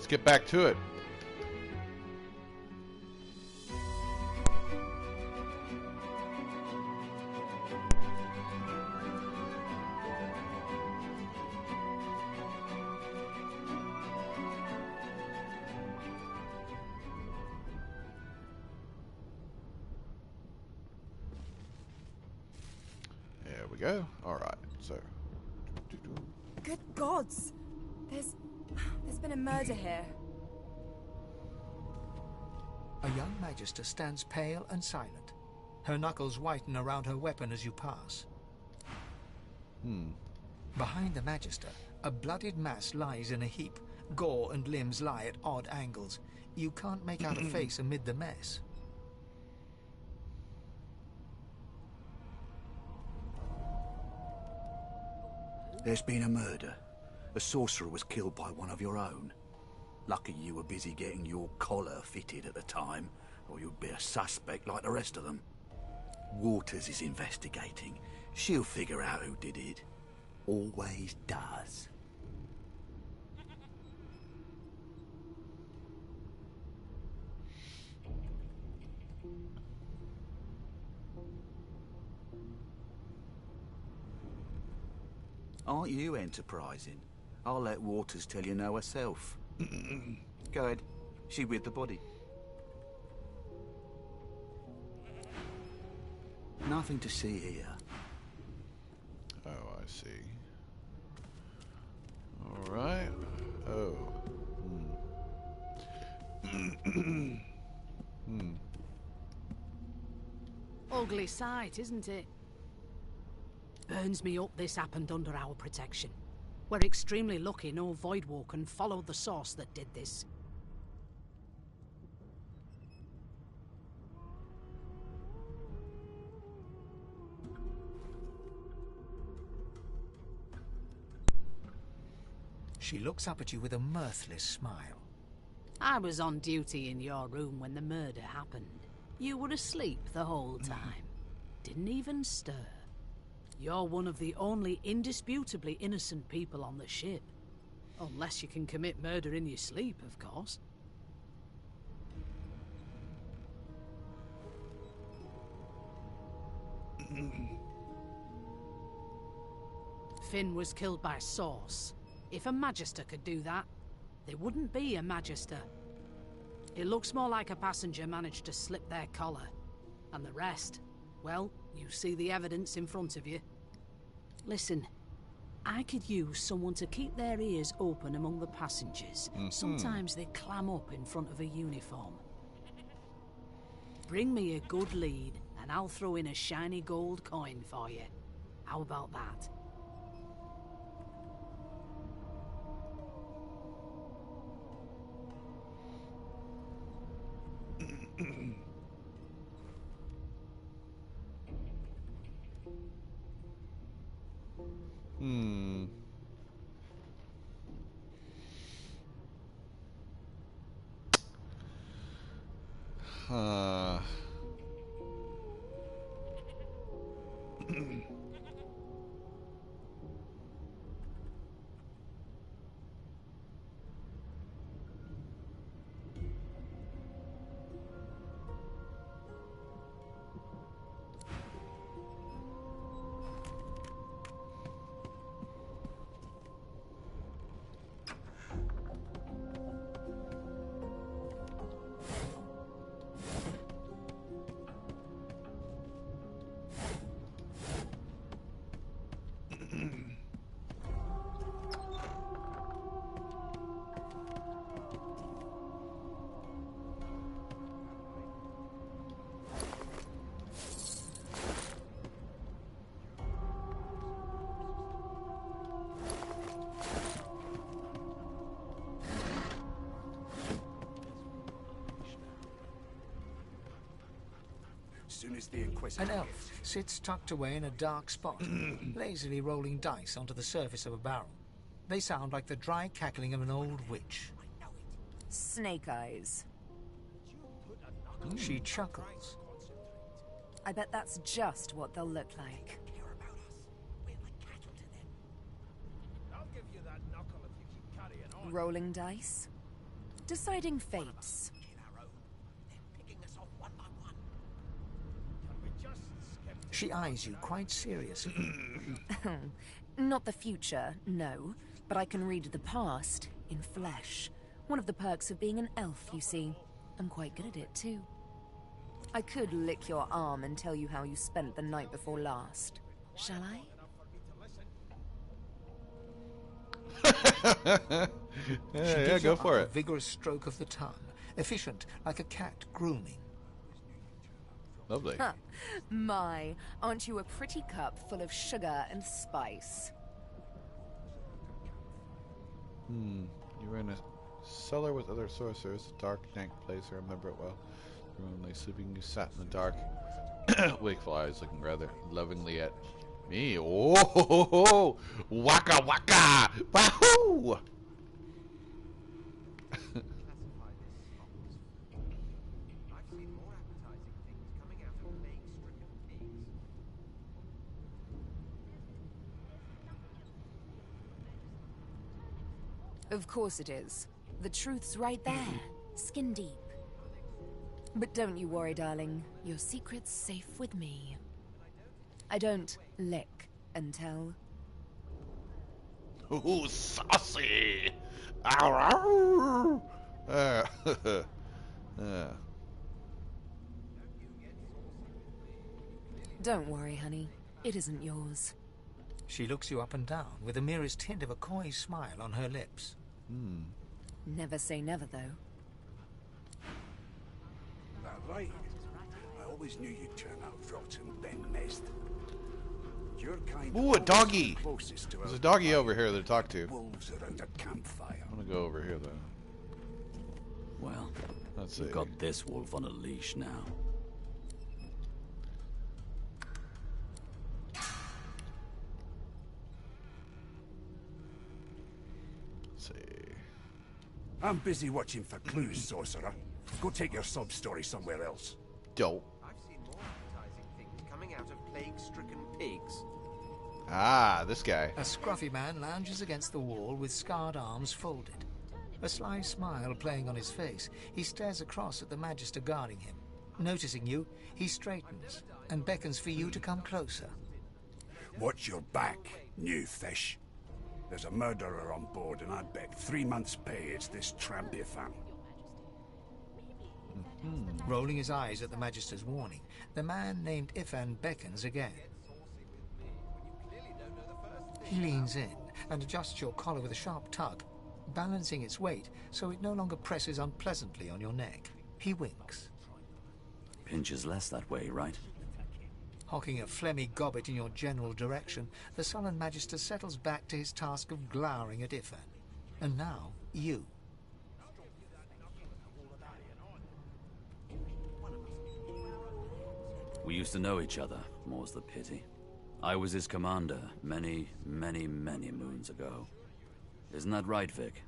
Let's get back to it. There we go. All right. So. Good gods! There's been a murder here. A young magister stands pale and silent. Her knuckles whiten around her weapon as you pass. Behind the magister, a bloodied mass lies in a heap. Gore and limbs lie at odd angles. You can't make out a face amid the mess. There's been a murder. A sorcerer was killed by one of your own. Lucky you were busy getting your collar fitted at the time, or you'd be a suspect like the rest of them. Waters is investigating. She'll figure out who did it. Always does. Aren't you enterprising? I'll let Waters tell you no herself. Go ahead. She with the body. Nothing to see here. Oh, I see. All right. Oh. Ugly sight, isn't it? Burns me up this happened under our protection. We're extremely lucky no Voidwalker followed the source that did this. She looks up at you with a mirthless smile. I was on duty in your room when the murder happened. You were asleep the whole time. Didn't even stir. You're one of the only indisputably innocent people on the ship. Unless you can commit murder in your sleep, of course. Finn was killed by Source. If a Magister could do that, there wouldn't be a Magister. It looks more like a passenger managed to slip their collar. And the rest, well, you see the evidence in front of you. Listen, I could use someone to keep their ears open among the passengers. Sometimes they clam up in front of a uniform. Bring me a good lead, and I'll throw in a shiny gold coin for you. How about that? An elf sits tucked away in a dark spot, lazily rolling dice onto the surface of a barrel. They sound like the dry cackling of an old witch. Snake eyes. She chuckles. I bet that's just what they'll look like. Rolling dice? Deciding fates. She eyes you quite seriously. Not the future, no. But I can read the past in flesh. One of the perks of being an elf, you see. I'm quite good at it, too. I could lick your arm and tell you how you spent the night before last. Shall I? Yeah, go for A it. vigorous stroke of the tongue, efficient like a cat grooming. Lovely. Huh. My, aren't you a pretty cup full of sugar and spice? You were in a cellar with other sorcerers, a dark, dank place. I remember it well. You were only sleeping. You sat in the dark, wakeful eyes, looking rather lovingly at me. Oh, waka waka, wahoo! Of course it is. The truth's right there, skin deep. But don't you worry, darling. Your secret's safe with me. I don't lick and tell. Ooh, saucy! Ow, ow. Don't worry, honey. It isn't yours. She looks you up and down with the merest hint of a coy smile on her lips. Never say never, though. That right? I always knew you'd turn out rotten, Ben Nest. Your kind Ooh, a doggy! closest to There's our a doggy over here to talk to. wolves around a campfire. I'm gonna go over here, though. Well, Let's see. you've got this wolf on a leash now. Let's see. I'm busy watching for clues, sorcerer. Go take your sub-story somewhere else. Dope. I've seen more appetizing things coming out of plague-stricken pigs. Ah, this guy. A scruffy man lounges against the wall with scarred arms folded. A sly smile playing on his face, he stares across at the Magister guarding him. Noticing you, he straightens and beckons for you to come closer. Watch your back, new fish. There's a murderer on board, and I bet 3 months' pay it's this tramp you found. Rolling his eyes at the Magister's warning, the man named Ifan beckons again. He leans in and adjusts your collar with a sharp tug, balancing its weight so it no longer presses unpleasantly on your neck. He winks. Pinches less that way, right? Hocking a phlegmy gobbet in your general direction, the sullen Magister settles back to his task of glowering at Ifan. And now, you. We used to know each other, more's the pity. I was his commander many, many, many moons ago. Isn't that right, Vic?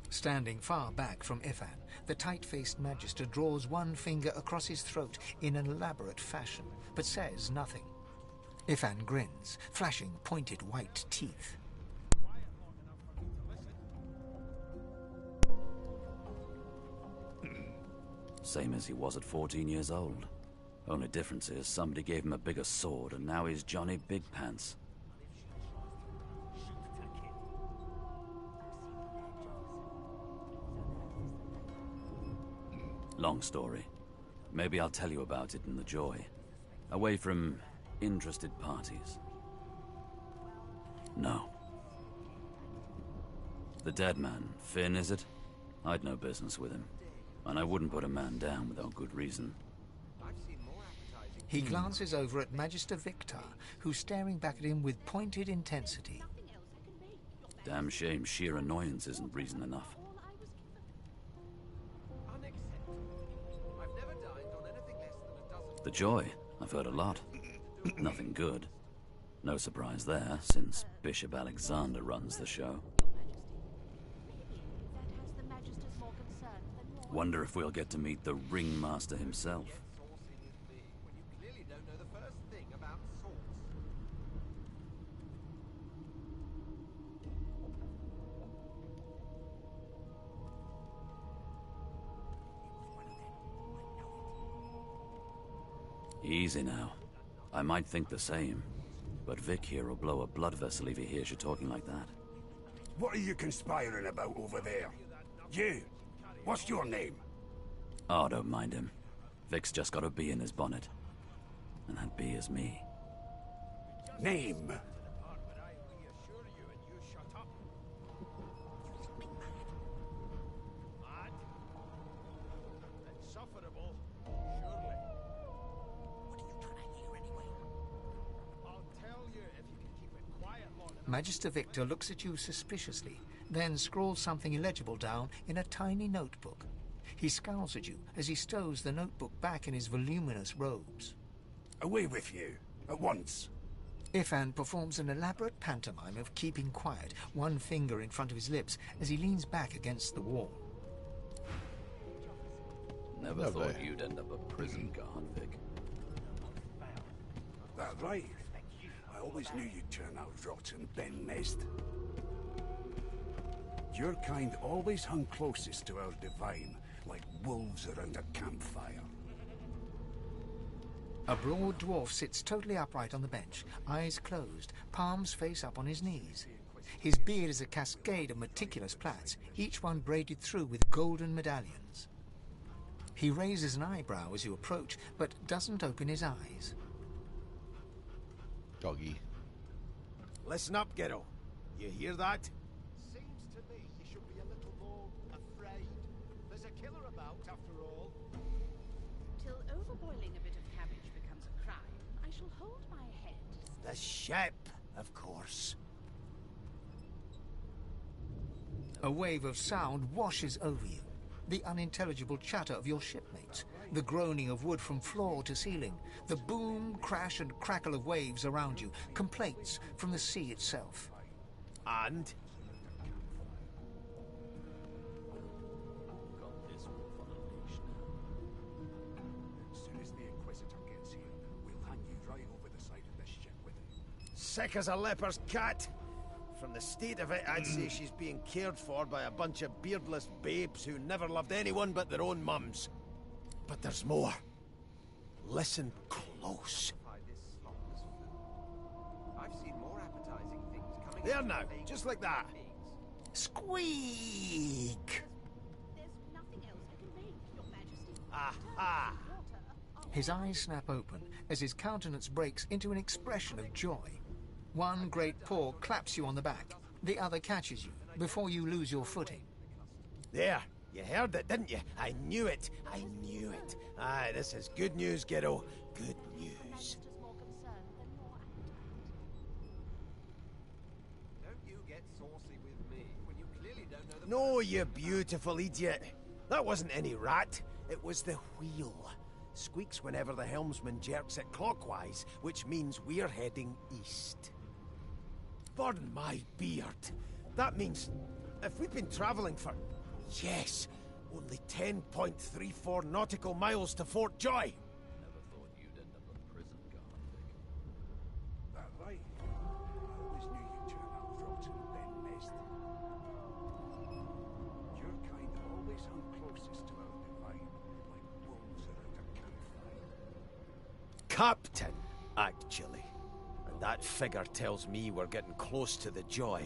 Standing far back from Ifan, the tight-faced Magister draws one finger across his throat in an elaborate fashion, but says nothing. Ifan grins, flashing pointed white teeth. Same as he was at 14 years old. Only difference is somebody gave him a bigger sword and now he's Johnny Big Pants. Long story. Maybe I'll tell you about it in the Joy. Away from interested parties. No. The dead man, Finn, is it? I'd no business with him. And I wouldn't put a man down without good reason. He glances over at Magister Victor, who's staring back at him with pointed intensity. Damn shame sheer annoyance isn't reason enough. The Joy, I've heard a lot. Nothing good. No surprise there, since Bishop Alexander runs the show. Wonder if we'll get to meet the ringmaster himself. Easy now. I might think the same, but Vic here will blow a blood vessel if he hears you talking like that. What are you conspiring about over there? You! What's your name? Oh, don't mind him. Vic's just got a bee in his bonnet. And that bee is me. Name? Magister Victor looks at you suspiciously, then scrawls something illegible down in a tiny notebook. He scowls at you as he stows the notebook back in his voluminous robes. Away with you, at once. Ifan performs an elaborate pantomime of keeping quiet, one finger in front of his lips as he leans back against the wall. Never thought you'd end up a prison guard, Vic. That right? I always knew you'd turn out rotten, Ben Nest. Your kind always hung closest to our divine, like wolves around a campfire. A broad dwarf sits totally upright on the bench, eyes closed, palms face up on his knees. His beard is a cascade of meticulous plaits, each one braided through with golden medallions. He raises an eyebrow as you approach, but doesn't open his eyes. Doggy. Listen up, Ghetto. You hear that? Seems to me you should be a little more afraid. There's a killer about, after all. Till overboiling a bit of cabbage becomes a crime, I shall hold my head. The ship, of course. A wave of sound washes over you. The unintelligible chatter of your shipmates, the groaning of wood from floor to ceiling, the boom, crash and crackle of waves around you, complaints from the sea itself. And? Got this wolf on a leash now. As soon as the Inquisitor gets here, we'll hang you right over the side of this ship with him. Sick as a leper's cat. From the state of it, I'd say she's being cared for by a bunch of beardless babes who never loved anyone but their own mums. But there's more. Listen close. I've seen more appetizing things coming There out of now, plague just like that. pigs. Squeak! There's nothing else I can make, Your Majesty. Aha! His eyes snap open as his countenance breaks into an expression of joy. One great paw claps you on the back. The other catches you before you lose your footing. There, you heard it, didn't you? I knew it. I knew it. Aye, this is good news, Ghetto. Good news. More concern than more appetite. Don't you get saucy with me when you clearly don't know the... No, you beautiful idiot. That wasn't any rat. It was the wheel. Squeaks whenever the helmsman jerks it clockwise, which means we're heading east. Pardon my beard. That means if we've been traveling for, yes, only 10.34 nautical miles to Fort Joy. Never thought you'd end up a prison guard, Vic. That right? I always knew you'd turn out rotten, Ben Nest. Your kind always hung closest to our divine, like wolves around a campfire. Captain, actually. And that figure tells me we're getting close to the Joy.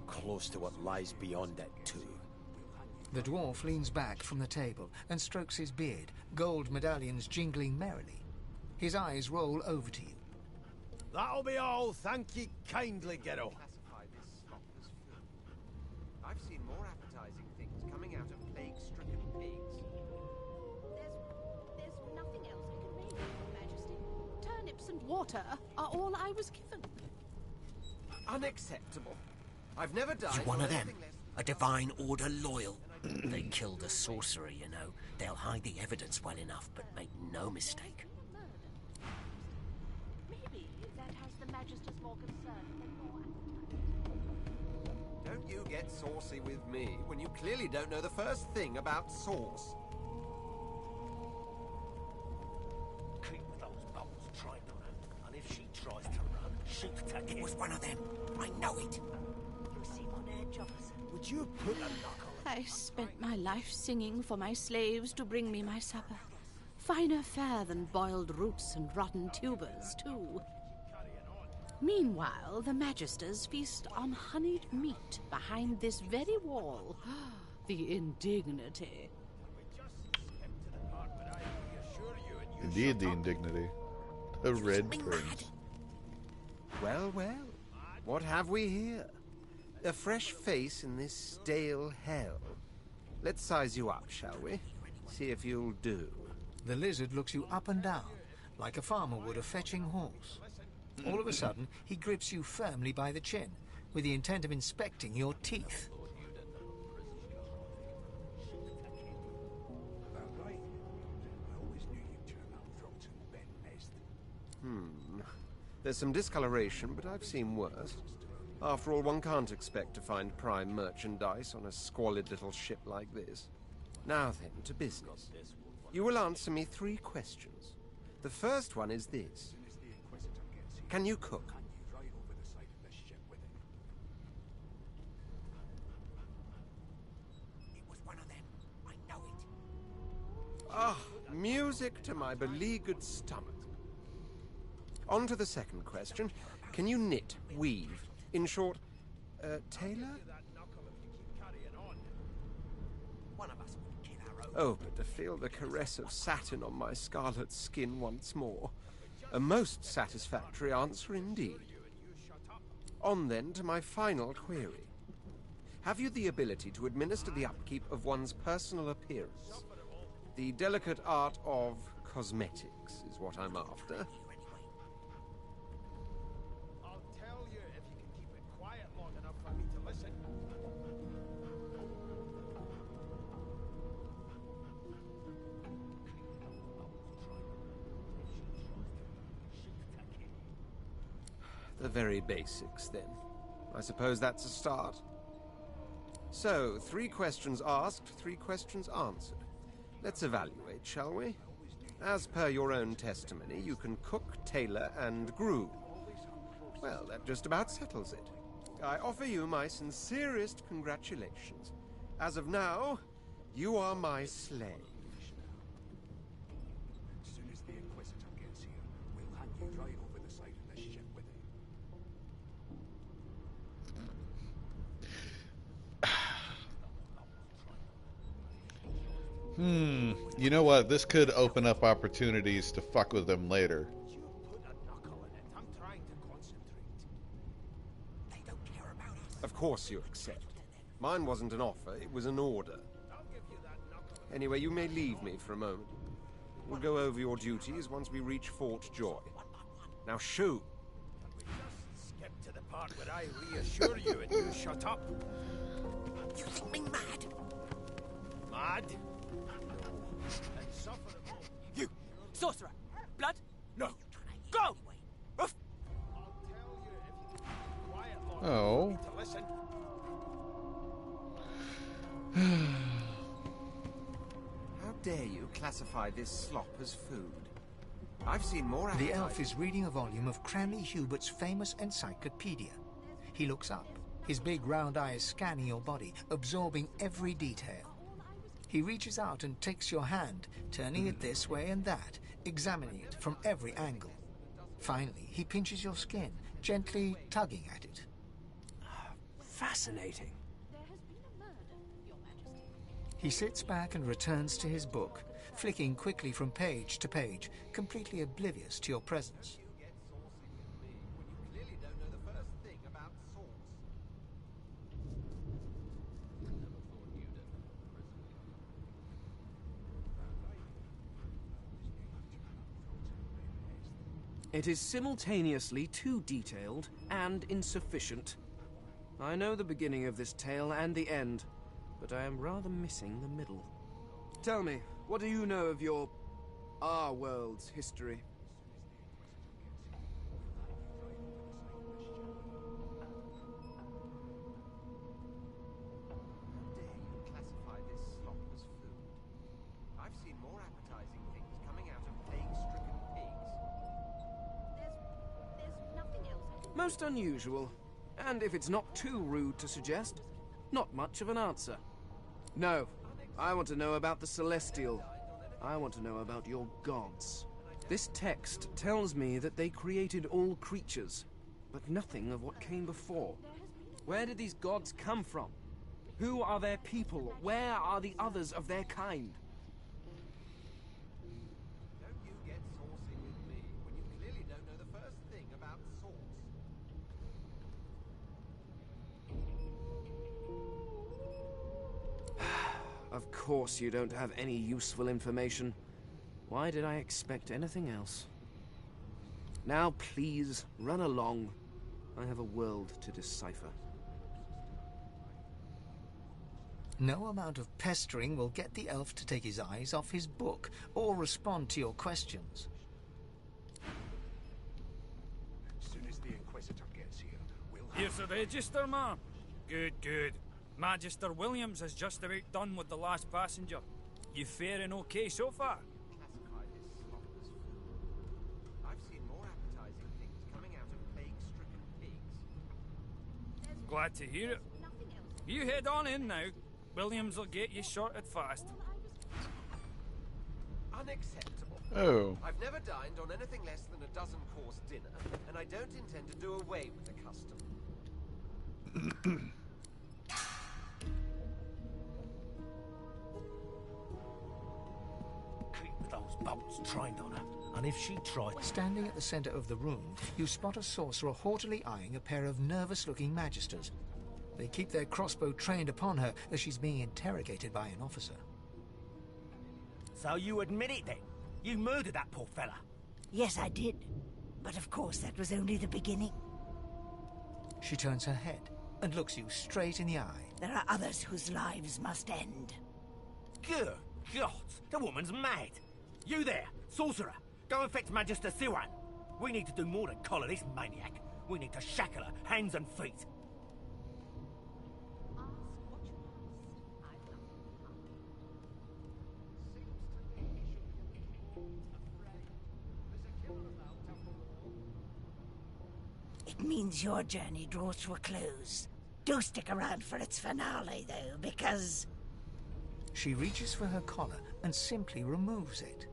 Close to what lies beyond it, too. The dwarf leans back from the table and strokes his beard, gold medallions jingling merrily. His eyes roll over to you. That'll be all. Thank ye kindly, Ghetto. Classify this slop as food. I've seen more appetizing things coming out of plague-stricken pigs. There's nothing else I can make, Your Majesty. Turnips and water are all I was given. Unacceptable. I've never died... You one for of them? anything less A divine order loyal? They killed a sorcerer, you know. They'll hide the evidence well enough, but make no mistake. Maybe that has the Magister's more concern than more appetite. Don't you get saucy with me when you clearly don't know the first thing about sauce. Keep those bolts trained on her, and if she tries to run, shoot her. It was one of them. I know it. You seem on edge, officer. Would you put a knock on I spent my life singing for my slaves to bring me my supper. finer fare than boiled roots and rotten tubers, too. Meanwhile, the Magisters feast on honeyed meat behind this very wall. The indignity. Indeed, the indignity. The Red Prince. Well, well. What have we here? A fresh face in this stale hell. Let's size you up, shall we? See if you'll do. The lizard looks you up and down, like a farmer would a fetching horse. All of a sudden, he grips you firmly by the chin, with the intent of inspecting your teeth. There's some discoloration, but I've seen worse. After all, one can't expect to find prime merchandise on a squalid little ship like this. Now then, to business. You will answer me 3 questions. The first one is this. Can you cook? It was one of them. I know it. Ah, music to my beleaguered stomach. On to the second question. Can you knit, weave? In short, tailor? One of us would kill our own. Oh, but to feel the caress of satin on my scarlet skin once more. A most satisfactory answer indeed. On then to my final query. Have you the ability to administer the upkeep of one's personal appearance? The delicate art of cosmetics is what I'm after. I'll tell you if you can keep it quiet long enough for me to listen. The very basics, then. I suppose that's a start. So, 3 questions asked, 3 questions answered. Let's evaluate, shall we? As per your own testimony, you can cook, tailor, and groom. Well, that just about settles it. I offer you my sincerest congratulations. As of now, you are my slave. As soon as the Inquisitor gets here, we'll hand you right over the side of the ship with him. You know what? This could open up opportunities to fuck with them later. You put a knuckle in it. I'm trying to concentrate. They don't care about us. Of course you accept. Mine wasn't an offer, it was an order. I'll give you that knuckle. Anyway, you may leave me for a moment. We'll go over your duties once we reach Fort Joy. Now shoot! Just skip to the part where I reassure you and you shut up. You think me mad? Mad? No. Insufferable. You, sorcerer! Blood? No. Go! Oof. I'll tell you if you can keep it quiet long Oh. enough for me to listen. How dare you classify this slop as food? I've seen more The elf appetizing- is reading a volume of Cranley Hubert's famous encyclopedia. He looks up, his big round eyes scanning your body, absorbing every detail. He reaches out and takes your hand, turning it this way and that, examining it from every angle. Finally, he pinches your skin, gently tugging at it. Fascinating. There has been a murder, Your Majesty. He sits back and returns to his book, flicking quickly from page to page, completely oblivious to your presence. You get saucy with me when you clearly don't know the first thing about sauce. It is simultaneously too detailed and insufficient. I know the beginning of this tale and the end, but I am rather missing the middle. Tell me, what do you know of our world's history? How dare you classify this slop as food? I've seen more appetizing things coming out of plague-stricken pigs. There's nothing else I can... Most unusual, and if it's not too rude to suggest, not much of an answer. No, I want to know about the Celestial. I want to know about your gods. This text tells me that they created all creatures, but nothing of what came before. Where did these gods come from? Who are their people? Where are the others of their kind? Don't you get saucy with me when you clearly don't know the first thing about sauce. Of course you don't have any useful information. Why did I expect anything else? Now please, run along. I have a world to decipher. No amount of pestering will get the elf to take his eyes off his book or respond to your questions. As soon as the Inquisitor gets here, we'll have... Here's the register, ma'am. Good, good. Magister Williams is just about done with the last passenger. You faring okay so far? Classify this slop as food. I've seen more appetizing things coming out of plague-stricken pigs. Glad to hear it. You head on in now. Williams will get you sorted fast. Unacceptable. Oh. I've never dined on anything less than a dozen-course dinner, and I don't intend to do away with the custom. Keep those bolts trained on her, and if she tries... Standing at the center of the room, you spot a sorcerer haughtily eyeing a pair of nervous-looking magisters. They keep their crossbow trained upon her as she's being interrogated by an officer. So you admit it then? You murdered that poor fella? Yes, I did. But of course, that was only the beginning. She turns her head and looks you straight in the eye. There are others whose lives must end. Good God, the woman's mad. You there, sorcerer, go and fetch Magister Siwan. We need to do more than collar this maniac. We need to shackle her, hands and feet. It means your journey draws to a close. Do stick around for its finale, though, because... She reaches for her collar and simply removes it.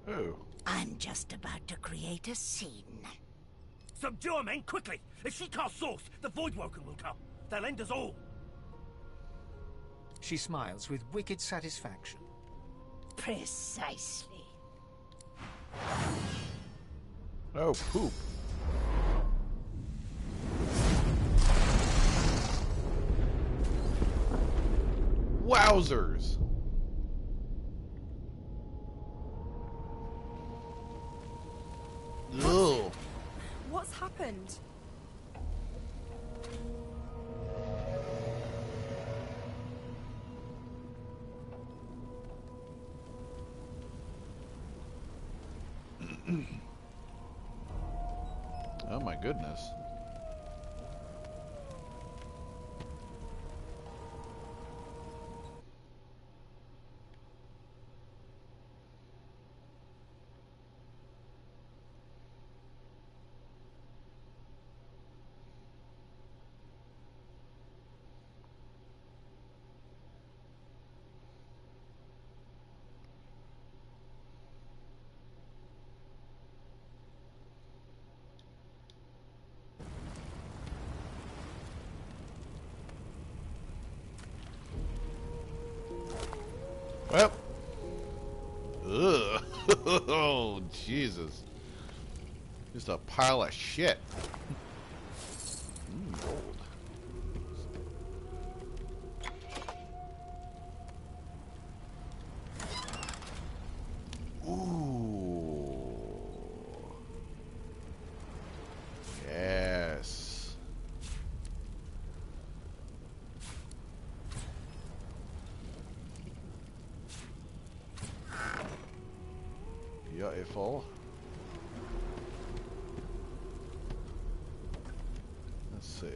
Oh. I'm just about to create a scene. Subdue her, men, quickly! If she casts source, the Voidwoken will come. They'll end us all. She smiles with wicked satisfaction. Precisely. Oh, poop. Wowzers. Ugh. What's happened? Oh my goodness. Well. Ugh. Oh, Jesus. Just a pile of shit. Gold. Ooh. Yes. Beautiful. Let's see.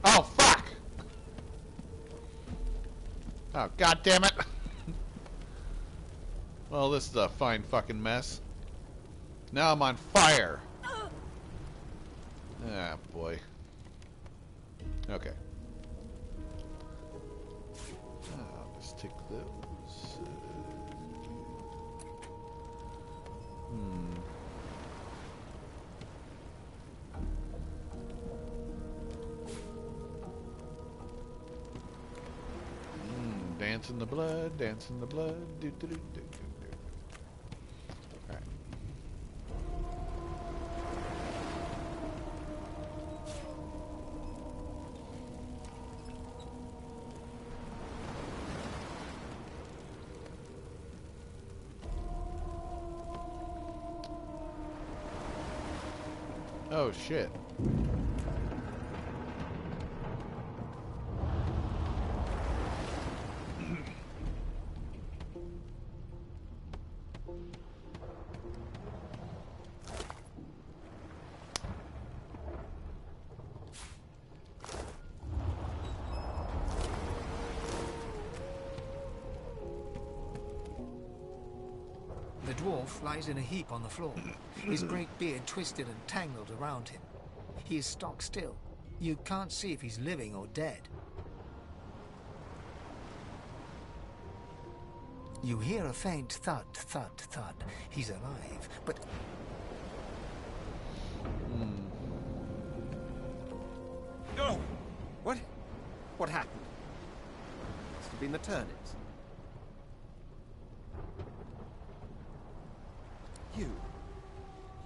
Oh, fuck! Oh, god damn it! Well, this is a fine fucking mess. Now I'm on fire! Ah, boy. Okay. I'll just take those. Dance in the blood, dance in the blood. Do, do, do, do, do, do. All right. Oh shit. The dwarf lies in a heap on the floor, his great beard twisted and tangled around him. He is stock still. You can't see if he's living or dead. You hear a faint thud, thud, thud. He's alive, but... Oh! What? What happened? Must have been the turnips.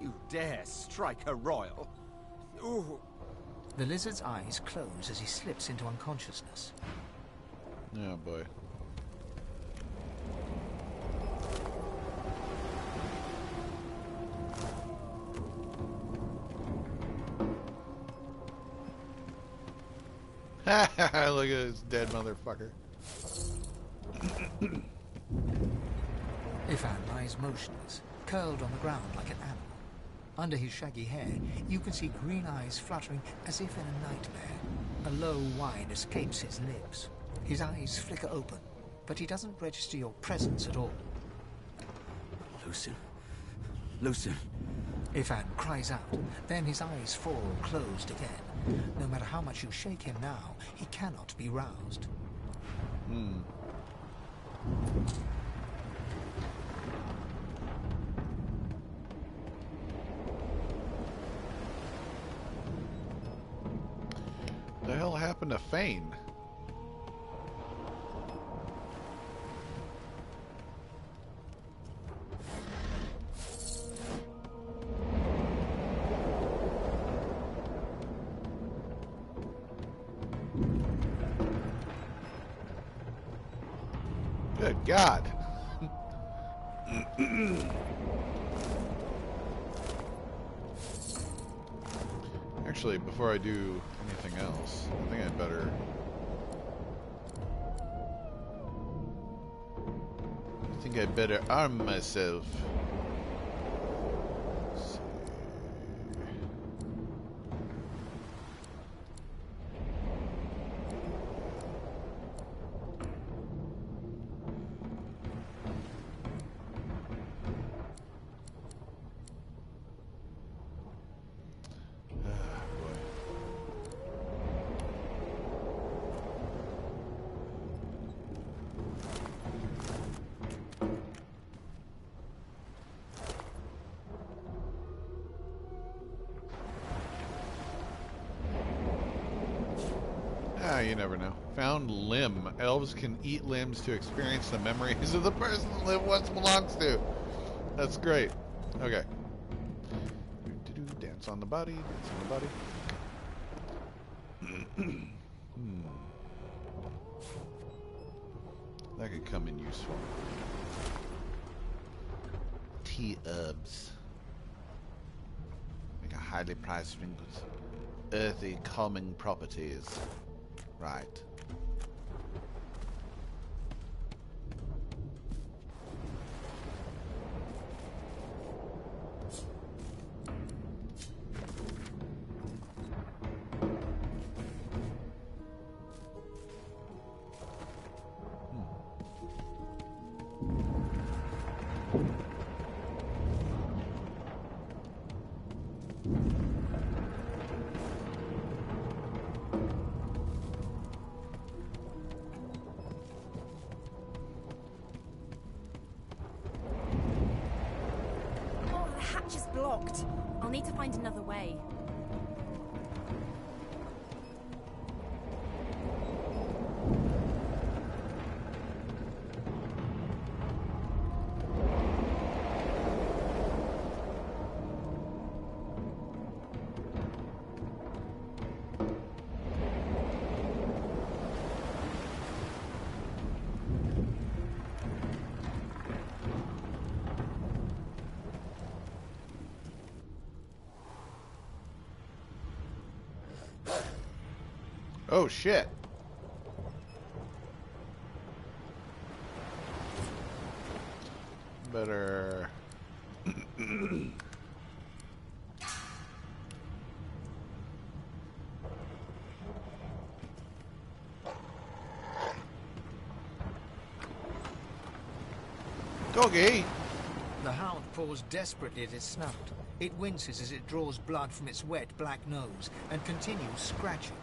You dare strike a royal? Ooh. The lizard's eyes close as he slips into unconsciousness. Oh boy. Look at this dead motherfucker. Ifan lies motionless, curled on the ground like an animal. Under his shaggy hair, you can see green eyes fluttering as if in a nightmare. A low whine escapes his lips. His eyes flicker open, but he doesn't register your presence at all. Lucien. Lucien. Ifan cries out, then his eyes fall closed again. No matter how much you shake him now, he cannot be roused. The hell happened to Fane? Good God. Actually, before I do anything else, I think I'd better... arm myself. Let's see. You never know. Found limb. Elves can eat limbs to experience the memories of the person the limb once belongs to. That's great. Okay. Dance on the body. Dance on the body. That could come in useful. Tea herbs. Make a highly prized drink with earthy, calming properties. Right. blocked. I'll need to find another way. Oh shit. Better. Doggy! The hound paws desperately at its snout. It winces as it draws blood from its wet black nose and continues scratching.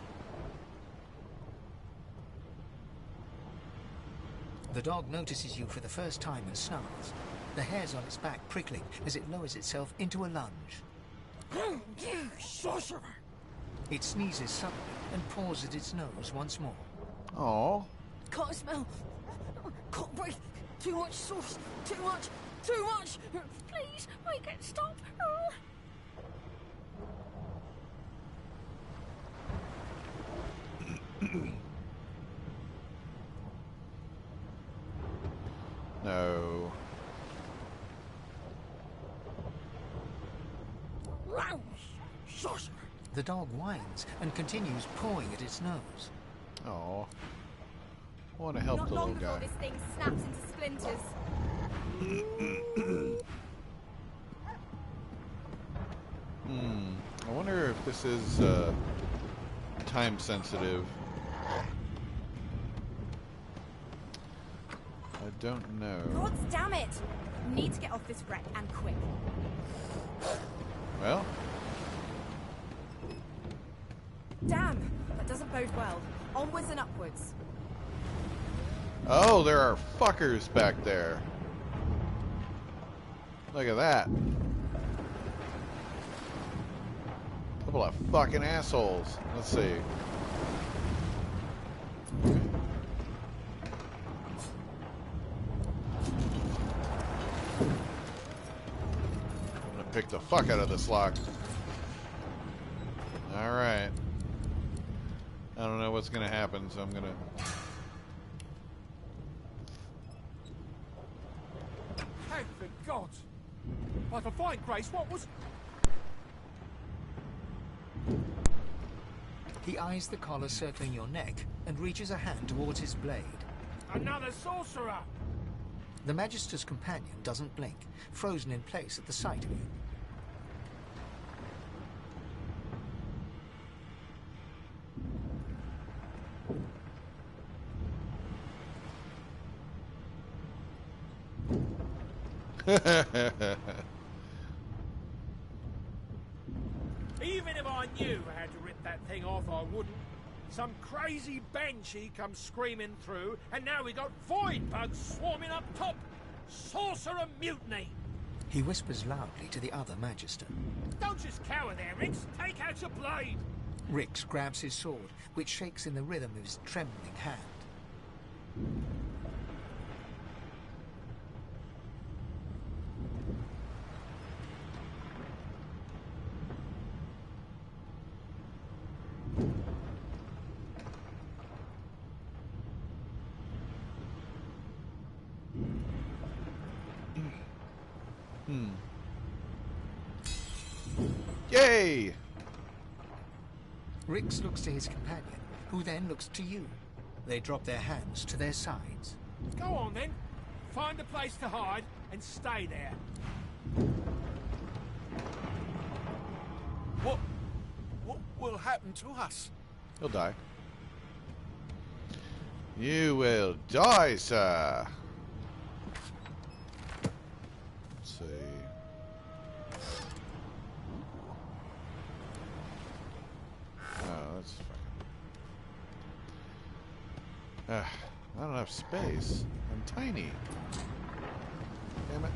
The dog notices you for the first time and snarls, the hairs on its back prickling as it lowers itself into a lunge. Sorcerer! It sneezes suddenly and paws at its nose once more. Oh. Can't smell. Can't breathe. Too much sauce. Too much. Too much. Please, make it stop. No. Sorcerer! The dog whines and continues pawing at its nose. Oh. I want to help Not the long little before guy. this thing snaps into splinters. I wonder if this is time sensitive. I don't know. God damn it! Need to get off this wreck and quick. Well, Damn! That doesn't bode well. Onwards and upwards. oh, there are fuckers back there. Look at that. Couple of fucking assholes. Let's see. I'm gonna pick the fuck out of this lock. Alright. I don't know what's gonna happen, so I'm gonna... Thank the gods! By the fine grace, what was... He eyes the collar circling your neck and reaches a hand towards his blade. Another sorcerer! The Magister's companion doesn't blink, frozen in place at the sight of you. Even if I knew how to rip that thing off, I wouldn't. Some crazy banshee comes screaming through, and now we got void bugs swarming up top. Sorcerer mutiny! He whispers loudly to the other Magister. Don't just cower there, Rix. Take out your blade. Rix grabs his sword, which shakes in the rhythm of his trembling hand. Yay! Rix looks to his companion, who then looks to you. They drop their hands to their sides. Go on then. Find a place to hide and stay there. What will happen to us? He'll die. You will die, sir. Let's see. Oh, that's fucking... not enough space. I'm tiny. Damn it.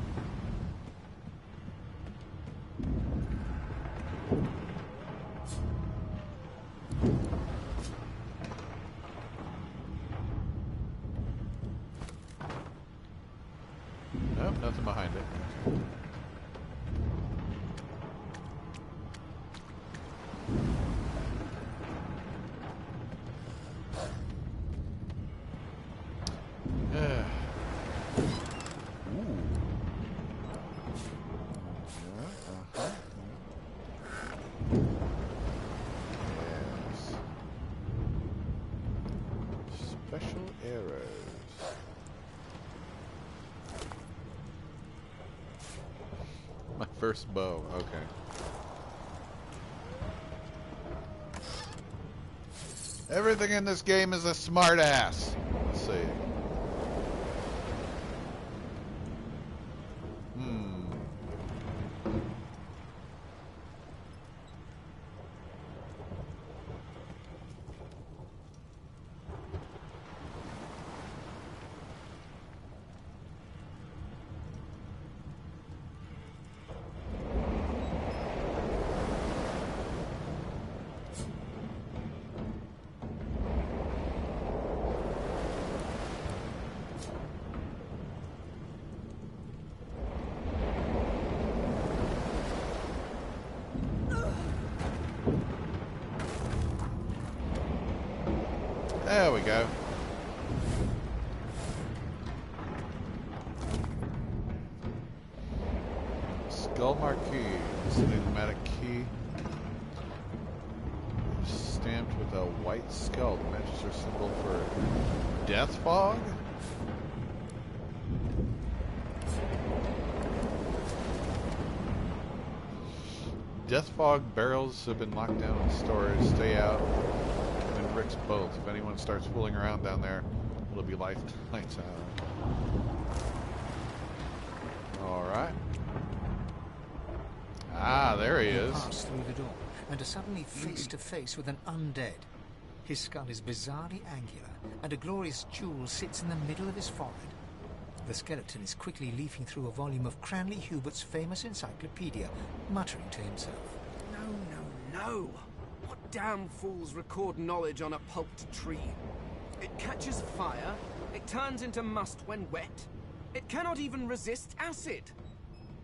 First bow, okay. Everything in this game is a smart ass. Let's see. There we go. Skull marquee. It's an enigmatic key. Stamped with a white skull. The Manchester symbol for death fog? Death fog barrels have been locked down in storage. Stay out. And bricks both. If anyone starts fooling around down there, it'll be lights out. Alright. Ah, there he is. Pass through the door and are suddenly face to face with an undead. His skull is bizarrely angular, and a glorious jewel sits in the middle of his forehead. The skeleton is quickly leafing through a volume of Cranley Hubert's famous encyclopedia, muttering to himself. No! What damn fools record knowledge on a pulped tree? It catches fire, it turns into must when wet, it cannot even resist acid.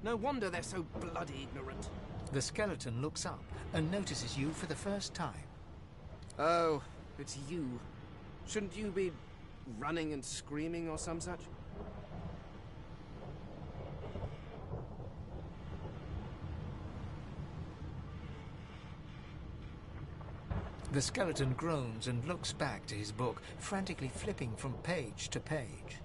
No wonder they're so bloody ignorant. The skeleton looks up and notices you for the first time. Oh, it's you. Shouldn't you be running and screaming or some such? The skeleton groans and looks back to his book, frantically flipping from page to page.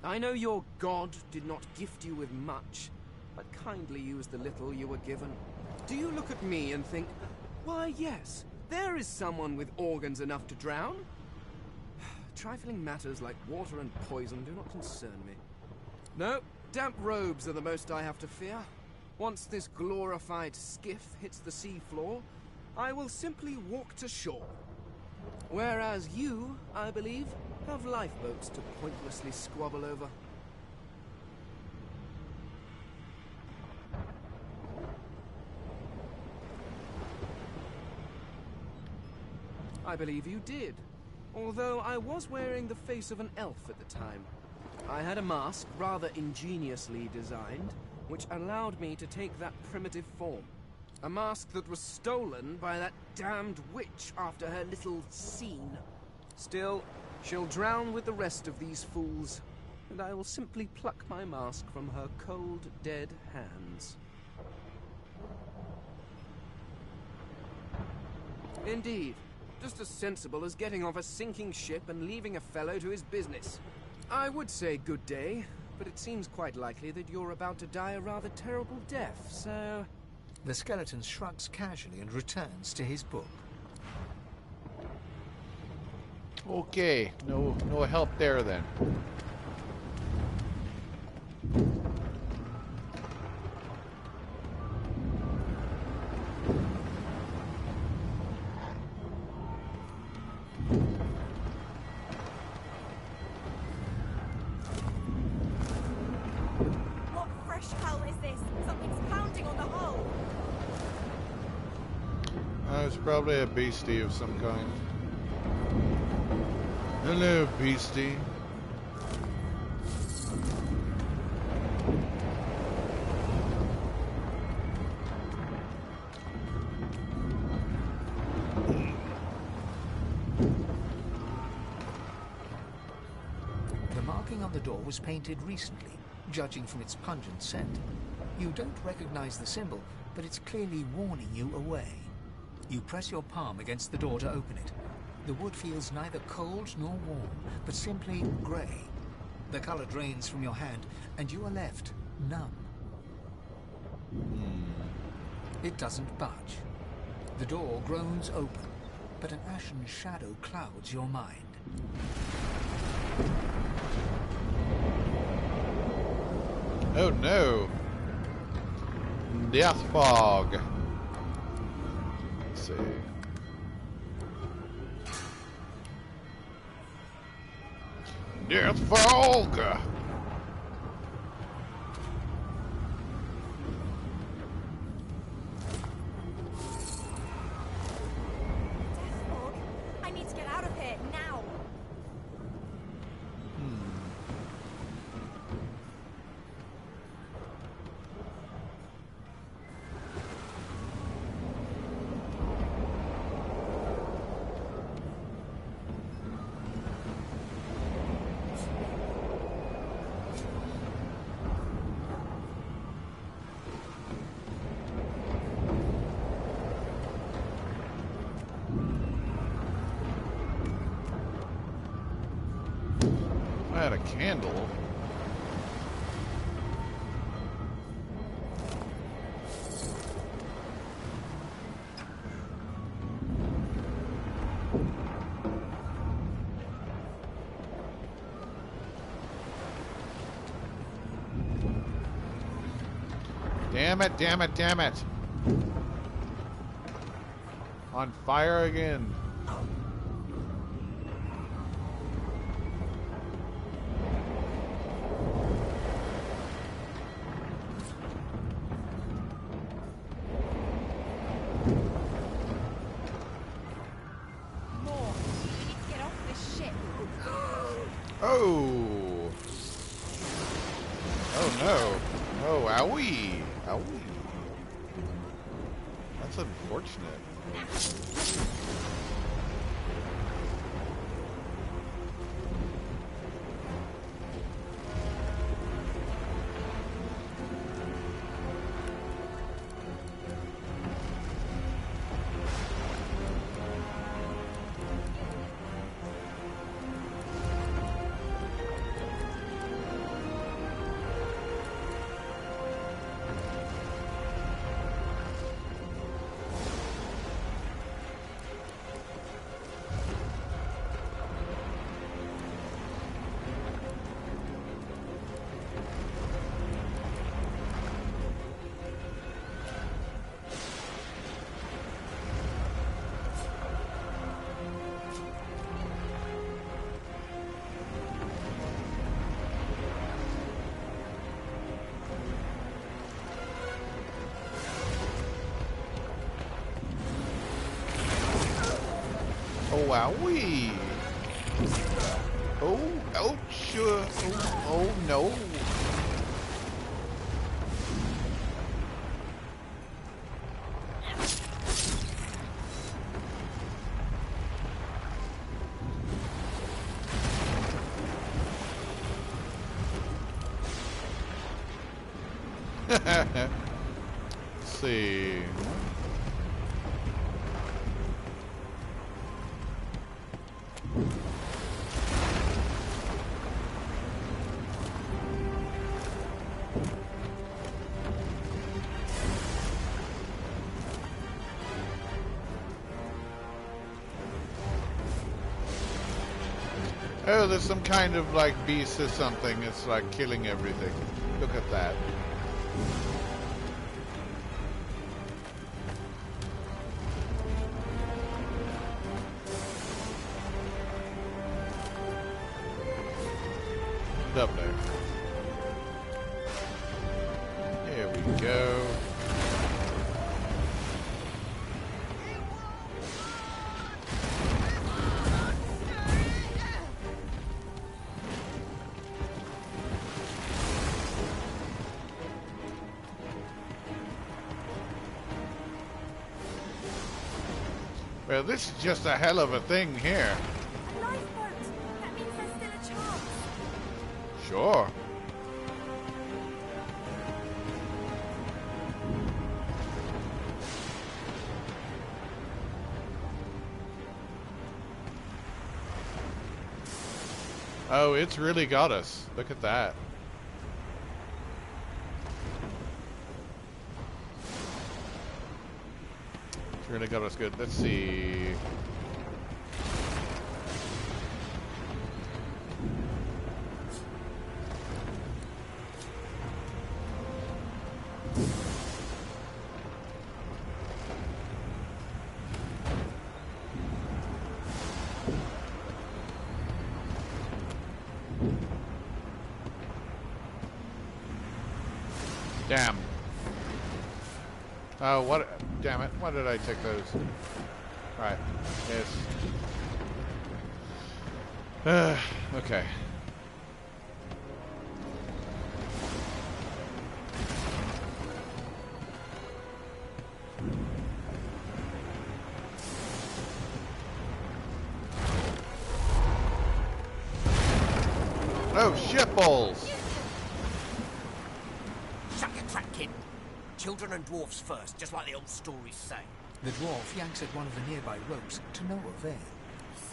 I know your god did not gift you with much, but kindly used the little you were given. Do you look at me and think, why yes, there is someone with organs enough to drown? Trifling matters like water and poison do not concern me. No, damp robes are the most I have to fear. Once this glorified skiff hits the sea floor, I will simply walk to shore. Whereas you, I believe, have lifeboats to pointlessly squabble over. I believe you did, although I was wearing the face of an elf at the time. I had a mask, rather ingeniously designed, which allowed me to take that primitive form. A mask that was stolen by that damned witch after her little scene. Still, she'll drown with the rest of these fools, and I will simply pluck my mask from her cold, dead hands. Indeed, just as sensible as getting off a sinking ship and leaving a fellow to his business. I would say good day, but it seems quite likely that you're about to die a rather terrible death, so... The skeleton shrugs casually and returns to his book. Okay, no help there then. What fresh hell is this? Something's pounding on the hull. It's probably a beastie of some kind. Hello, beastie. The marking on the door was painted recently, judging from its pungent scent. You don't recognize the symbol, but it's clearly warning you away. You press your palm against the door to open it. The wood feels neither cold nor warm, but simply grey. The color drains from your hand, and you are left numb. It doesn't budge. The door groans open, but an ashen shadow clouds your mind. Oh no! Death fog. Let's see. Death fog. I need to get out of here now. I had a candle. Damn it, damn it, damn it. On fire again. More. We need to get off this ship. Oh. Oh no. Oh, owie. Owie. That's unfortunate. Oh, wowee. Oh, ouch. Oh, no. Let's see. Oh, there's some kind of like beast or something. It's like killing everything. Look at that. Up there. Here we go. Well, this is just a hell of a thing here. A lifeboat. That means there's still a chance. Sure. Oh, it's really got us. Look at that. Sure, they got us good. Let's see. Damn. Oh, what? Damn it. Why did I take those? Alright. Yes. Okay. Oh, shitballs! Shut your trap, kid. Children and dwarfs first, just like the old stories say. The dwarf yanks at one of the nearby ropes to no avail. You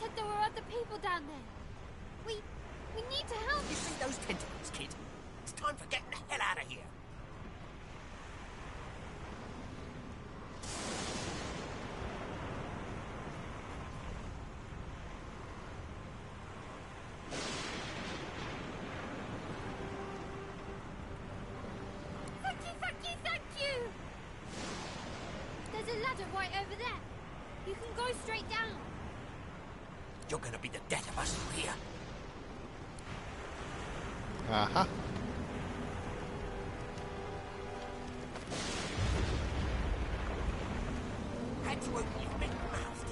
said there were other people down there. We need to help. You see those tentacles, kid? It's time for getting the hell out of here. Thank you! There's a ladder right over there. You can go straight down. You're gonna be the death of us through here. Uh-huh. Had to open your big mouth.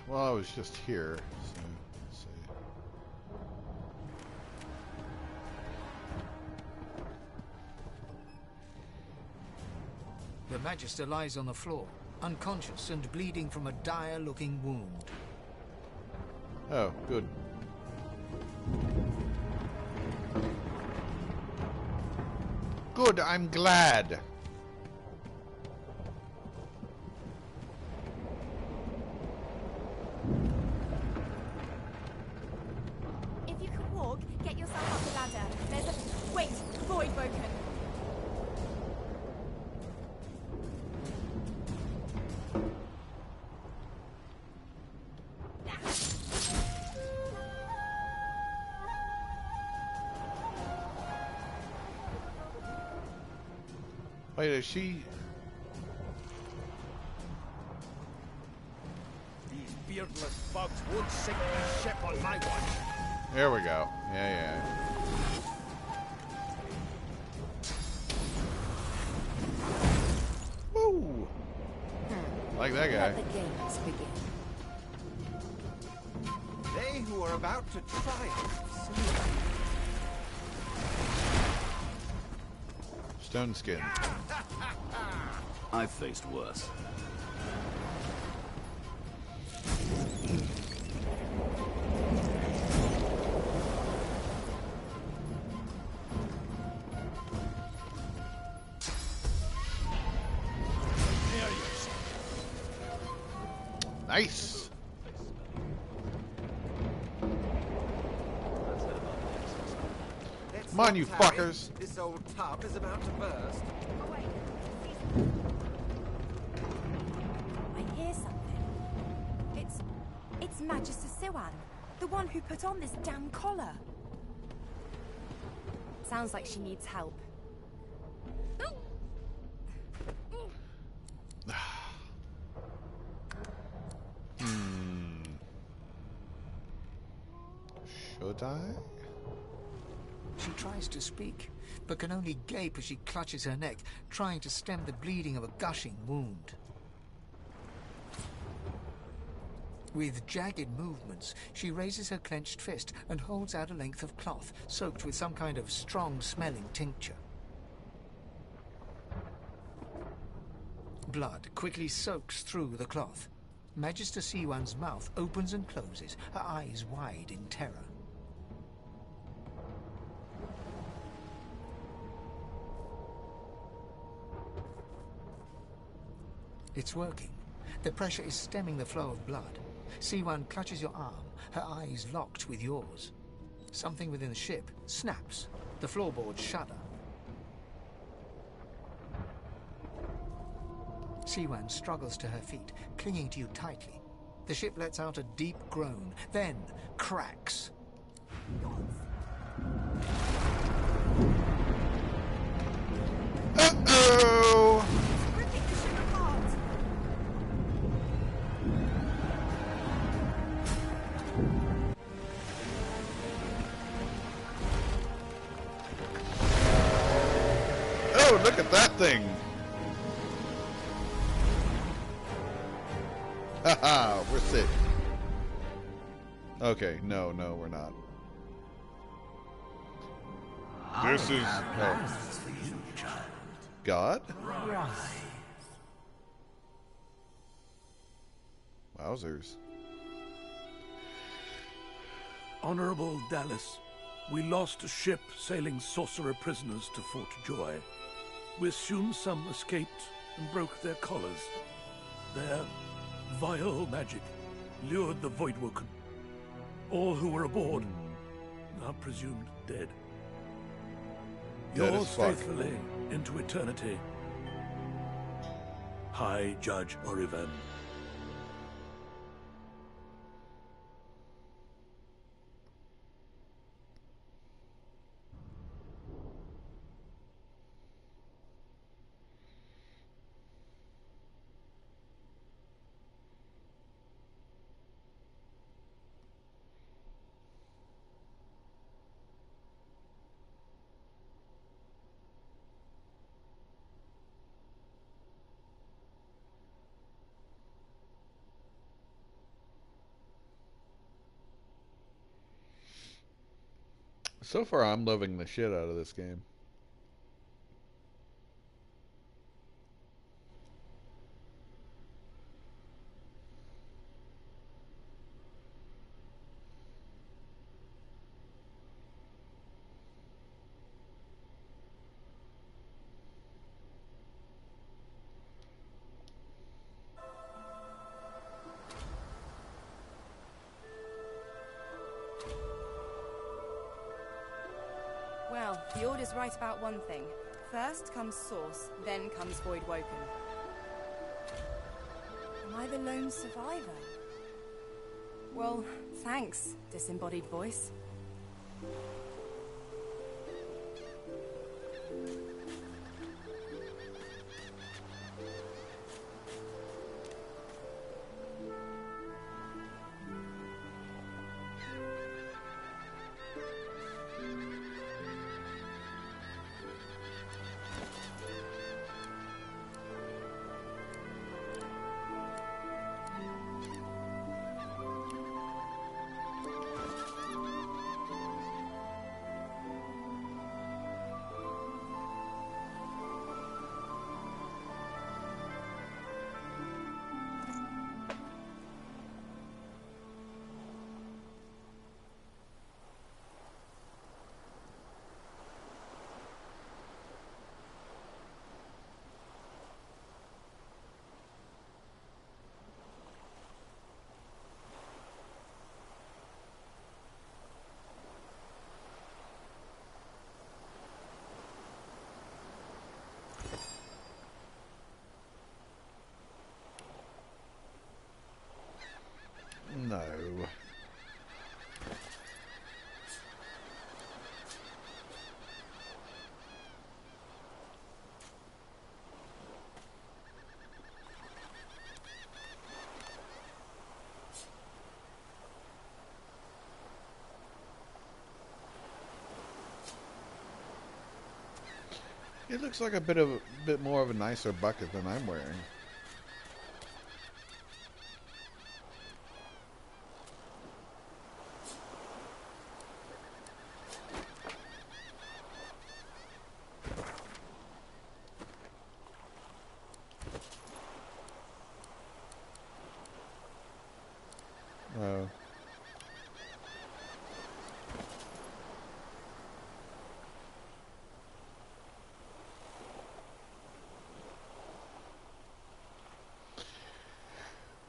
Well, I was just here, so let's see. The Magister lies on the floor, unconscious and bleeding from a dire-looking wound. Oh, good. Good, I'm glad. If you can walk, get yourself up the ladder. There's a... Wait! Void broken. Wait, is she... These beardless bugs won't sink this ship on my watch. There we go. Yeah. Woo! Like that guy. Let the games begin. They who are about to triumph. Stone skin. I've faced worse. Nice. Come on, you fuckers. This old tub is about to burst. Oh, wait. I hear something. It's Magister Siwan, the one who put on this damn collar. Sounds like she needs help. Should I? She tries to speak, but can only gape as she clutches her neck, trying to stem the bleeding of a gushing wound. With jagged movements, she raises her clenched fist and holds out a length of cloth, soaked with some kind of strong-smelling tincture. Blood quickly soaks through the cloth. Magister Siwan's mouth opens and closes, her eyes wide in terror. It's working. The pressure is stemming the flow of blood. Siwan clutches your arm, her eyes locked with yours. Something within the ship snaps. The floorboards shudder. Siwan struggles to her feet, clinging to you tightly. The ship lets out a deep groan, then cracks. Uh-oh! Oh, look at that thing! Haha, we're sick. Okay, no, we're not. This is For you, child. God? Rise. Wowzers. Honorable Dallas, we lost a ship sailing sorcerer prisoners to Fort Joy. We assume some escaped and broke their collars. Their vile magic lured the Voidwoken. All who were aboard are presumed dead. Dead Yours as fuck. faithfully into eternity, High Judge Oriven. So far, I'm loving the shit out of this game. Well, the Order's right about one thing. First comes Source, then comes Voidwoken. Am I the lone survivor? Well, thanks, disembodied voice. No. It looks like a bit more of a nicer bucket than I'm wearing. Oh.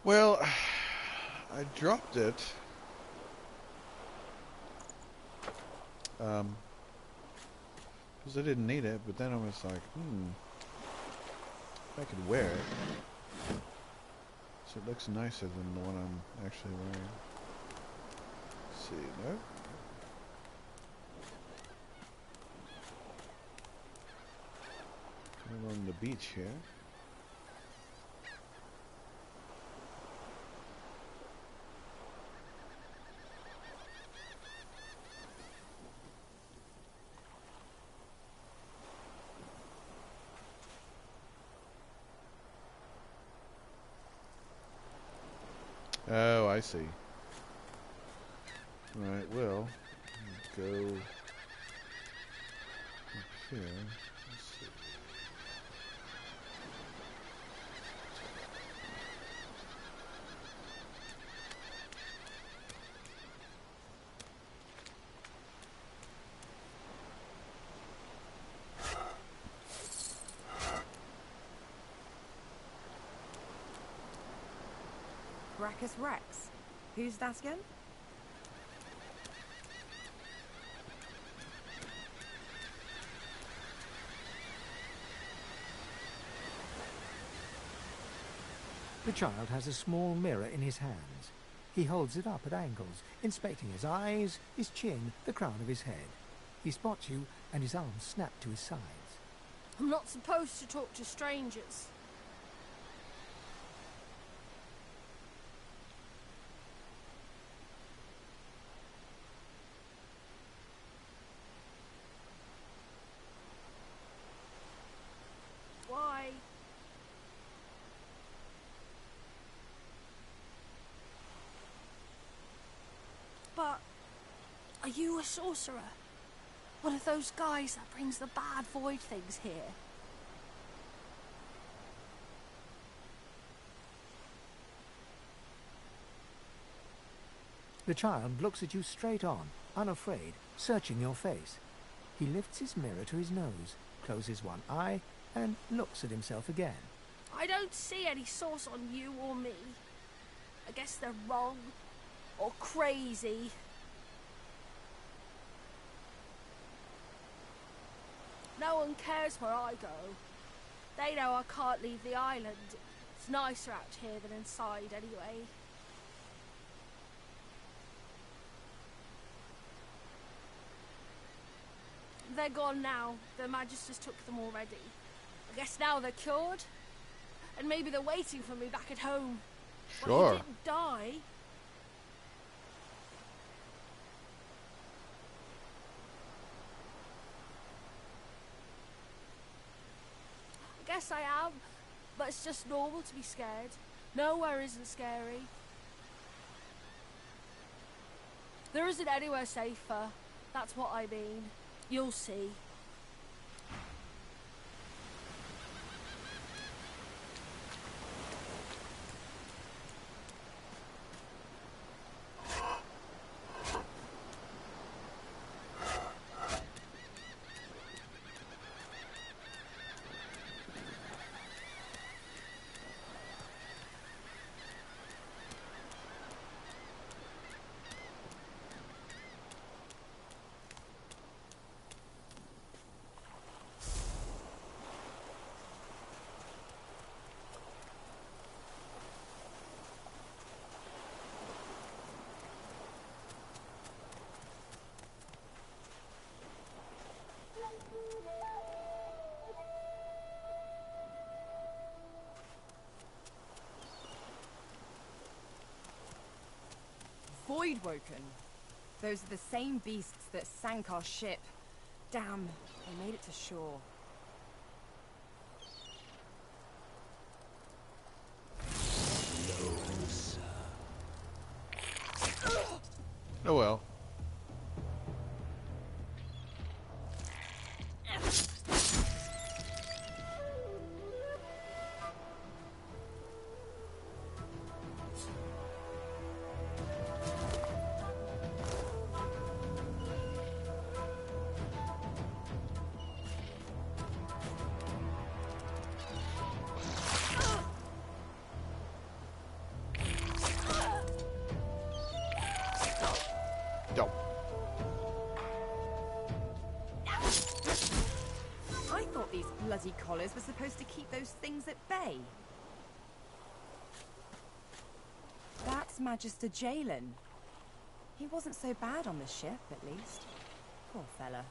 Well, I dropped it. Because I didn't need it, but then I was like, if I could wear it. So it looks nicer than the one I'm actually wearing. Let's see, no? Along the beach here. Oh, I see. Right, well, go up here. Let's see. Brachus Rex. Who's that again? The child has a small mirror in his hands. He holds it up at angles, inspecting his eyes, his chin, the crown of his head. He spots you, and his arms snap to his sides. I'm not supposed to talk to strangers. Why? But are you a sorcerer? One of those guys that brings the bad void things here? The child looks at you straight on, unafraid, searching your face. He lifts his mirror to his nose, closes one eye, and looks at himself again. I don't see any source on you or me. I guess they're wrong. Or crazy. No one cares where I go. They know I can't leave the island. It's nicer out here than inside anyway. They're gone now. The Magisters took them already. I guess now they're cured. And maybe they're waiting for me back at home. Sure. Well, he didn't die. I guess I am. But it's just normal to be scared. Nowhere isn't scary. There isn't anywhere safer. That's what I mean. You'll see. Voidwoken. Those are the same beasts that sank our ship. Damn, they made it to shore. Oh well. these bloody collars were supposed to keep those things at bay. That's Magister Jalen. He wasn't so bad on the ship, at least. Poor fella.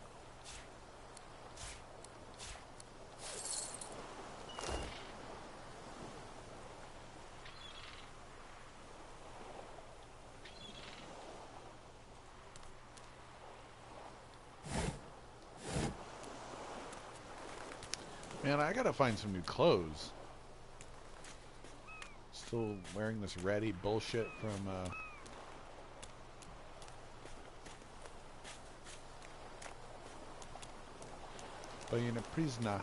Man, I gotta find some new clothes. Still wearing this ratty bullshit from, being a prisoner.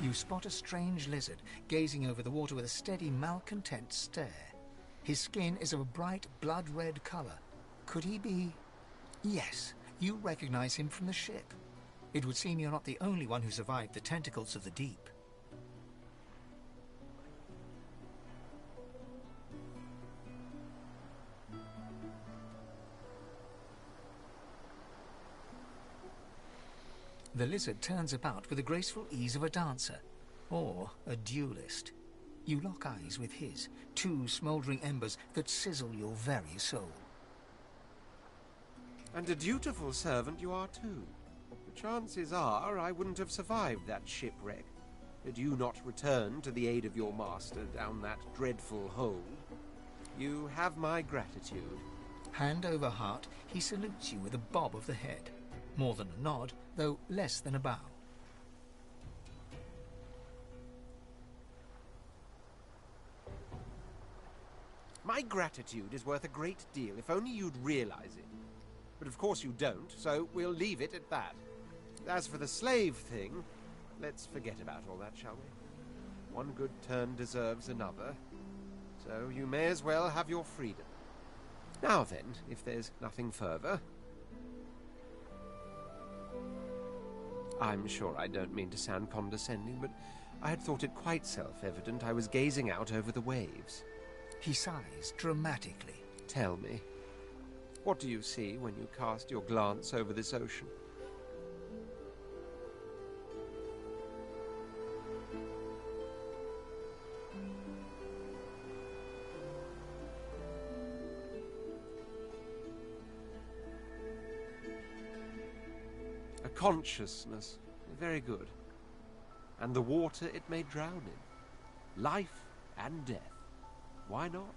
You spot a strange lizard gazing over the water with a steady, malcontent stare. His skin is of a bright, blood-red colour. Could he be... Yes, you recognize him from the ship. It would seem you're not the only one who survived the tentacles of the deep. The lizard turns about with the graceful ease of a dancer, or a duelist. You lock eyes with his, two smouldering embers that sizzle your very soul. And a dutiful servant you are too. The chances are I wouldn't have survived that shipwreck had you not returned to the aid of your master down that dreadful hole. You have my gratitude. Hand over heart, he salutes you with a bob of the head. More than a nod, though less than a bow. My gratitude is worth a great deal, if only you'd realize it. But of course you don't, so we'll leave it at that. As for the slave thing, let's forget about all that, shall we? One good turn deserves another, so you may as well have your freedom. Now then, if there's nothing further... I'm sure I don't mean to sound condescending, but I had thought it quite self-evident I was gazing out over the waves. He sighs dramatically. Tell me, what do you see when you cast your glance over this ocean? A consciousness. Very good. And the water it may drown in. Life and death. Why not?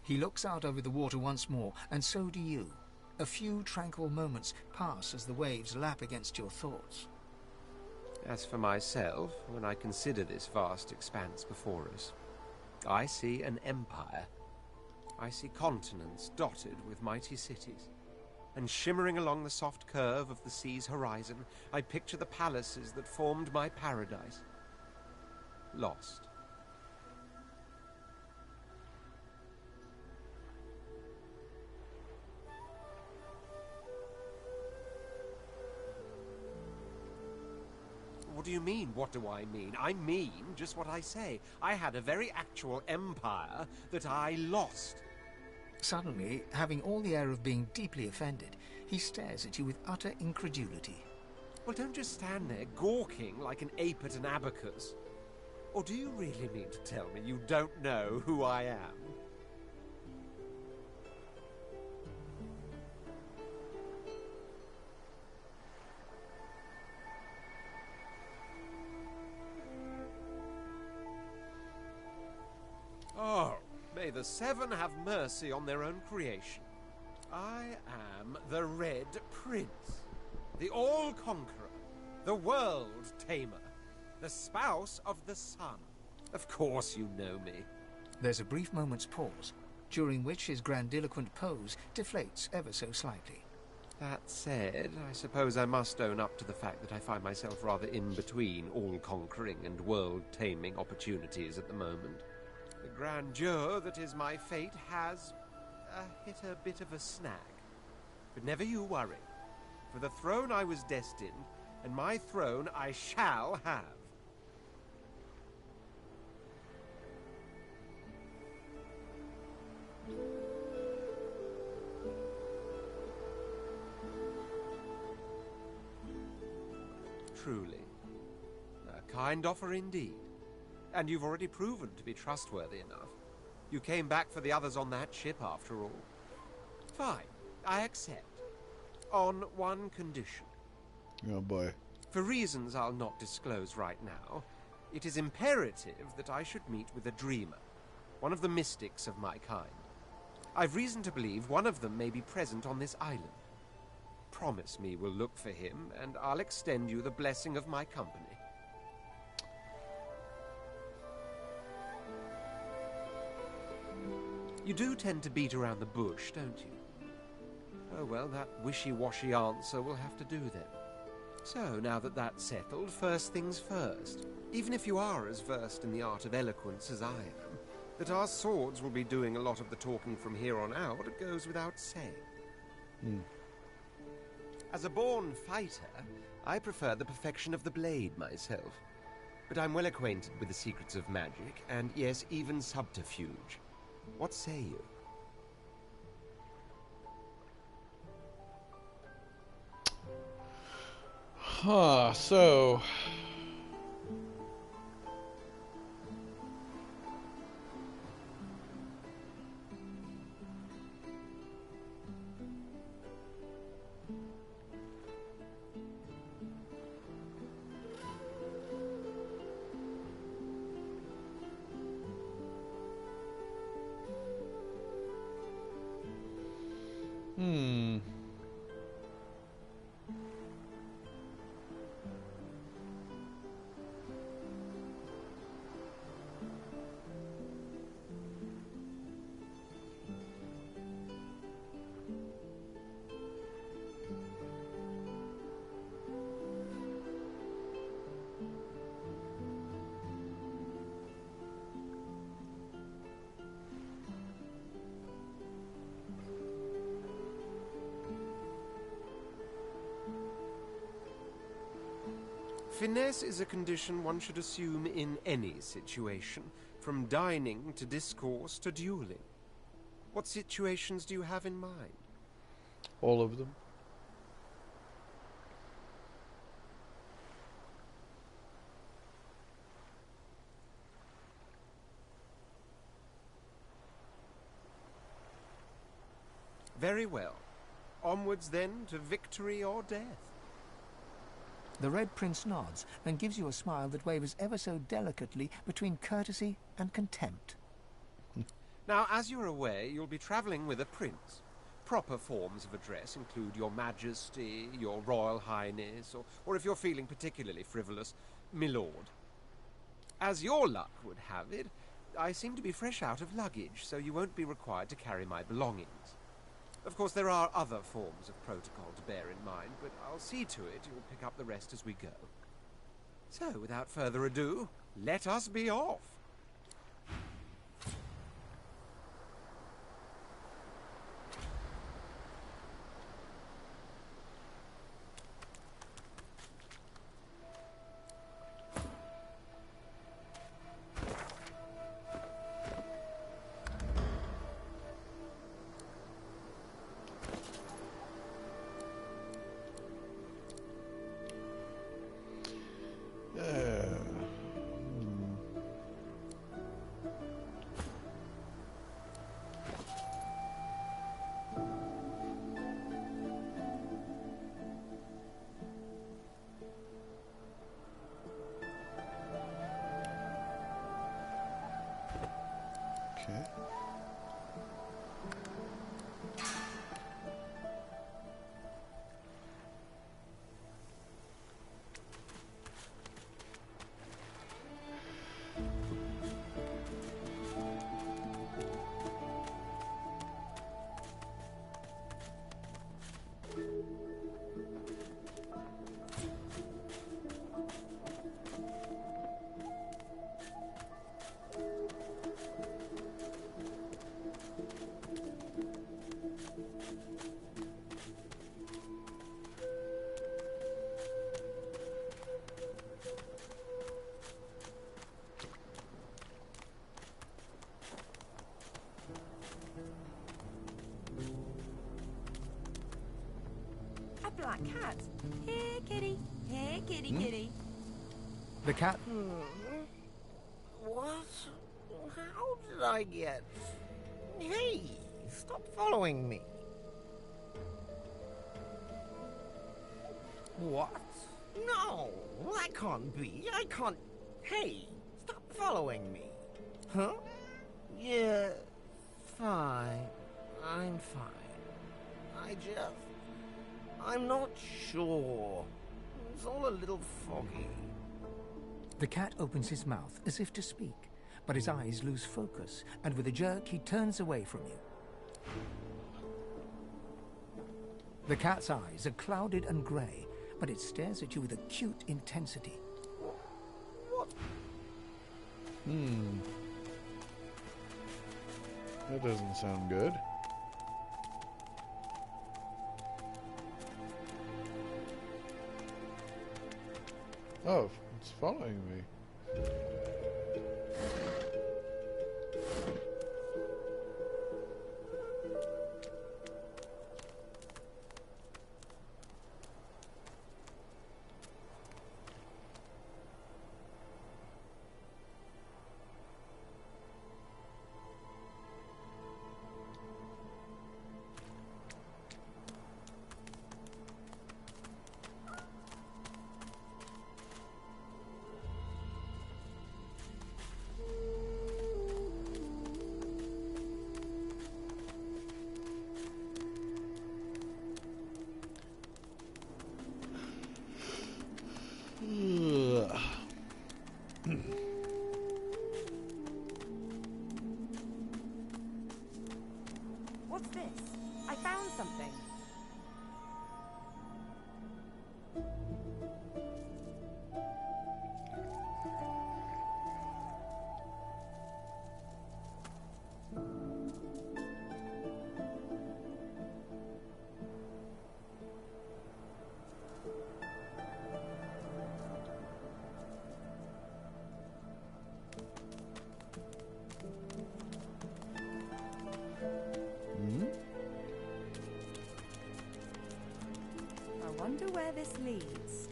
He looks out over the water once more, and so do you. A few tranquil moments pass as the waves lap against your thoughts. As for myself, when I consider this vast expanse before us, I see an empire. I see continents dotted with mighty cities. And shimmering along the soft curve of the sea's horizon, I picture the palaces that formed my paradise. Lost. What do you mean, what do I mean? I mean just what I say. I had a very actual empire that I lost. Suddenly, having all the air of being deeply offended, he stares at you with utter incredulity. Well, don't just stand there gawking like an ape at an abacus. Or do you really mean to tell me you don't know who I am? the Seven have mercy on their own creation. I am the Red Prince, the All-Conqueror, the World-Tamer, the spouse of the Sun. Of course you know me. There's a brief moment's pause, during which his grandiloquent pose deflates ever so slightly. That said, I suppose I must own up to the fact that I find myself rather in between all-conquering and world-taming opportunities at the moment. The grandeur that is my fate has hit a bit of a snag. But never you worry. For the throne I was destined, and my throne I shall have. Truly. A kind offer indeed. And you've already proven to be trustworthy enough. You came back for the others on that ship, after all. Fine, I accept. On one condition. Oh boy. For reasons I'll not disclose right now, it is imperative that I should meet with a dreamer, one of the mystics of my kind. I've reason to believe one of them may be present on this island. Promise me we'll look for him, and I'll extend you the blessing of my company. You do tend to beat around the bush, don't you? Oh well, that wishy-washy answer will have to do then. So, now that that's settled, first things first. Even if you are as versed in the art of eloquence as I am, that our swords will be doing a lot of the talking from here on out, it goes without saying. As a born fighter, I prefer the perfection of the blade myself. But I'm well acquainted with the secrets of magic, and yes, even subterfuge. What say you? Huh, so... Finesse is a condition one should assume in any situation, from dining to discourse to dueling. What situations do you have in mind? All of them. Very well. Onwards then to victory or death. The Red Prince nods and gives you a smile that wavers ever so delicately between courtesy and contempt. Now, as you're aware, you'll be travelling with a prince. Proper forms of address include Your Majesty, Your Royal Highness, or if you're feeling particularly frivolous, Milord. As your luck would have it, I seem to be fresh out of luggage, so you won't be required to carry my belongings. Of course, there are other forms of protocol to bear in mind, but I'll see to it you'll pick up the rest as we go. So, without further ado, let us be off. Hey, kitty. Hey, kitty, kitty. The cat... What? How did I get... Hey, stop following me. What? No, that can't be. I can't... Hey, stop following me. Huh? Yeah, fine. I'm fine. I'm not sure. It's all a little foggy. The cat opens his mouth as if to speak, but his eyes lose focus, and with a jerk he turns away from you. The cat's eyes are clouded and grey, but it stares at you with acute intensity. That doesn't sound good. Oh, it's following me. What's this? I found something. I wonder where this leads.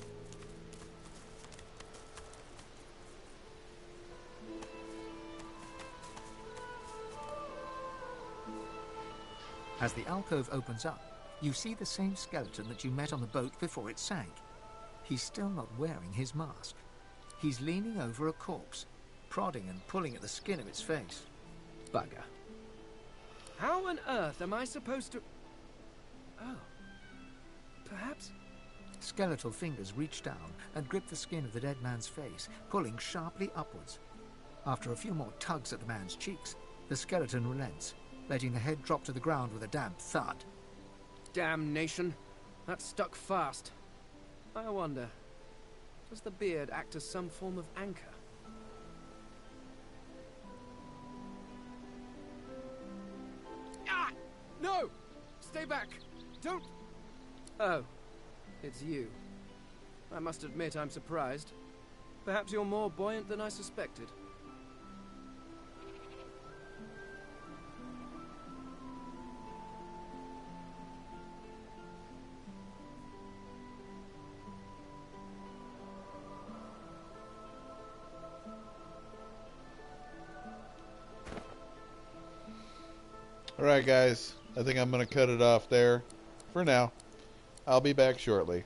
As the alcove opens up, you see the same skeleton that you met on the boat before it sank. He's still not wearing his mask. He's leaning over a corpse, prodding and pulling at the skin of its face. Bugger. How on earth am I supposed to... Oh. Perhaps... Skeletal fingers reach down and grip the skin of the dead man's face, pulling sharply upwards. After a few more tugs at the man's cheeks, the skeleton relents, letting the head drop to the ground with a damp thud. Damnation. That stuck fast. I wonder, does the beard act as some form of anchor? Ah! No! Stay back! Don't... Oh. It's you. I must admit I'm surprised. Perhaps you're more buoyant than I suspected. Alright guys, I think I'm going to cut it off there for now. I'll be back shortly.